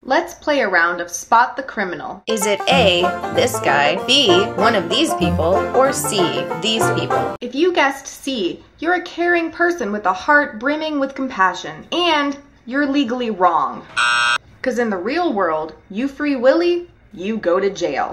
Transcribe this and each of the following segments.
Let's play a round of Spot the Criminal. Is it A, this guy, B, one of these people, or C, these people? If you guessed C, you're a caring person with a heart brimming with compassion, and you're legally wrong. 'Cause in the real world, you free willy, you go to jail.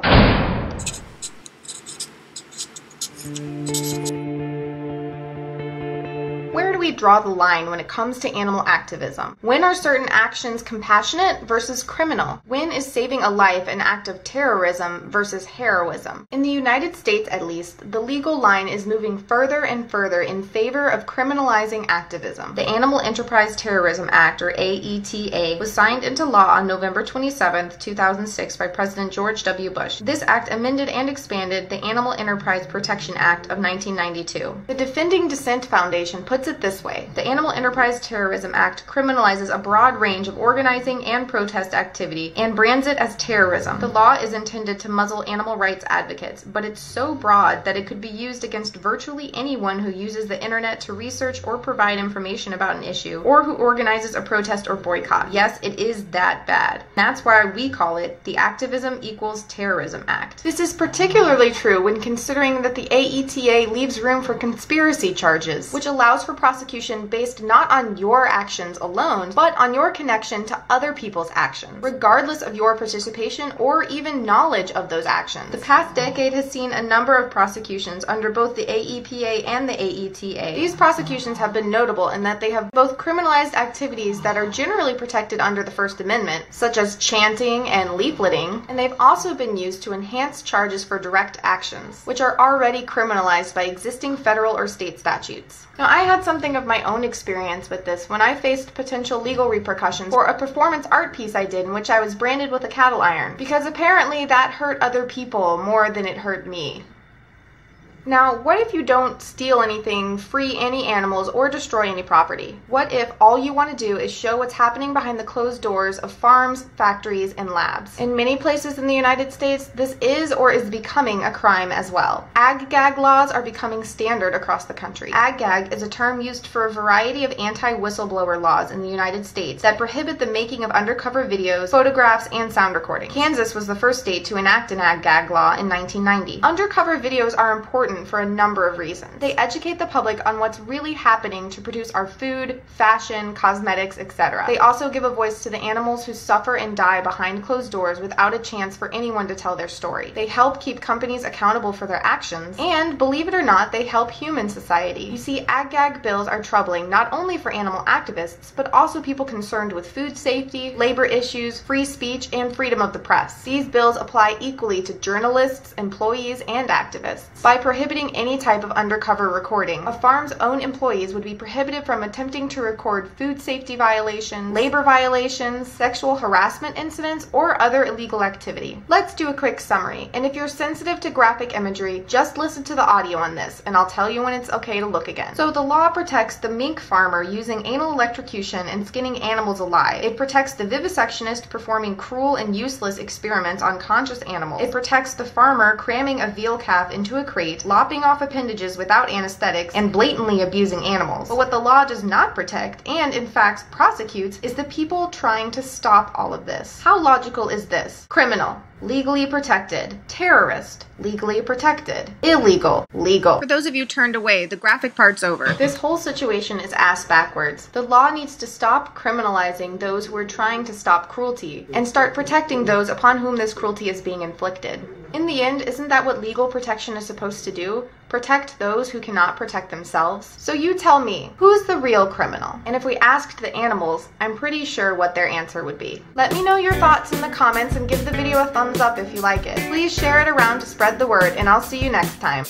Where do we draw the line when it comes to animal activism? When are certain actions compassionate versus criminal? When is saving a life an act of terrorism versus heroism? In the United States, at least, the legal line is moving further and further in favor of criminalizing activism. The Animal Enterprise Terrorism Act, or AETA, was signed into law on November 27, 2006 by President George W. Bush. This act amended and expanded the Animal Enterprise Protection Act of 1992. The Defending Dissent Foundation puts it this way: the Animal Enterprise Terrorism Act criminalizes a broad range of organizing and protest activity and brands it as terrorism. The law is intended to muzzle animal rights advocates, but it's so broad that it could be used against virtually anyone who uses the internet to research or provide information about an issue, or who organizes a protest or boycott. Yes, it is that bad. That's why we call it the Activism equals Terrorism Act. This is particularly true when considering that the AETA leaves room for conspiracy charges, which allows for prosecution based not on your actions alone, but on your connection to other people's actions, regardless of your participation or even knowledge of those actions. The past decade has seen a number of prosecutions under both the AEPA and the AETA. These prosecutions have been notable in that they have both criminalized activities that are generally protected under the First Amendment, such as chanting and leafleting, and they've also been used to enhance charges for direct actions, which are already criminalized by existing federal or state statutes. Now, I had something of my own experience with this when I faced potential legal repercussions for a performance art piece I did in which I was branded with a cattle iron, because apparently that hurt other people more than it hurt me. Now, what if you don't steal anything, free any animals, or destroy any property? What if all you want to do is show what's happening behind the closed doors of farms, factories, and labs? In many places in the United States, this is or is becoming a crime as well. Ag-gag laws are becoming standard across the country. Ag-gag is a term used for a variety of anti-whistleblower laws in the United States that prohibit the making of undercover videos, photographs, and sound recordings. Kansas was the first state to enact an ag-gag law in 1990. Undercover videos are important for a number of reasons. They educate the public on what's really happening to produce our food, fashion, cosmetics, etc. They also give a voice to the animals who suffer and die behind closed doors without a chance for anyone to tell their story. They help keep companies accountable for their actions, and believe it or not, they help human society. You see, ag-gag bills are troubling not only for animal activists, but also people concerned with food safety, labor issues, free speech, and freedom of the press. These bills apply equally to journalists, employees, and activists. By prohibiting any type of undercover recording, a farm's own employees would be prohibited from attempting to record food safety violations, labor violations, sexual harassment incidents, or other illegal activity. Let's do a quick summary, and if you're sensitive to graphic imagery, just listen to the audio on this, and I'll tell you when it's okay to look again. So the law protects the mink farmer using anal electrocution and skinning animals alive. It protects the vivisectionist performing cruel and useless experiments on conscious animals. It protects the farmer cramming a veal calf into a crate, lopping off appendages without anesthetics, and blatantly abusing animals. But what the law does not protect, and in fact prosecutes, is the people trying to stop all of this. How logical is this? Criminal, legally protected. Terrorist, legally protected. Illegal, legal. For those of you turned away, the graphic part's over. This whole situation is ass backwards. The law needs to stop criminalizing those who are trying to stop cruelty, and start protecting those upon whom this cruelty is being inflicted. In the end, isn't that what legal protection is supposed to do? Protect those who cannot protect themselves? So you tell me, who's the real criminal? And if we asked the animals, I'm pretty sure what their answer would be. Let me know your thoughts in the comments and give the video a thumbs up if you like it. Please share it around to spread the word, and I'll see you next time.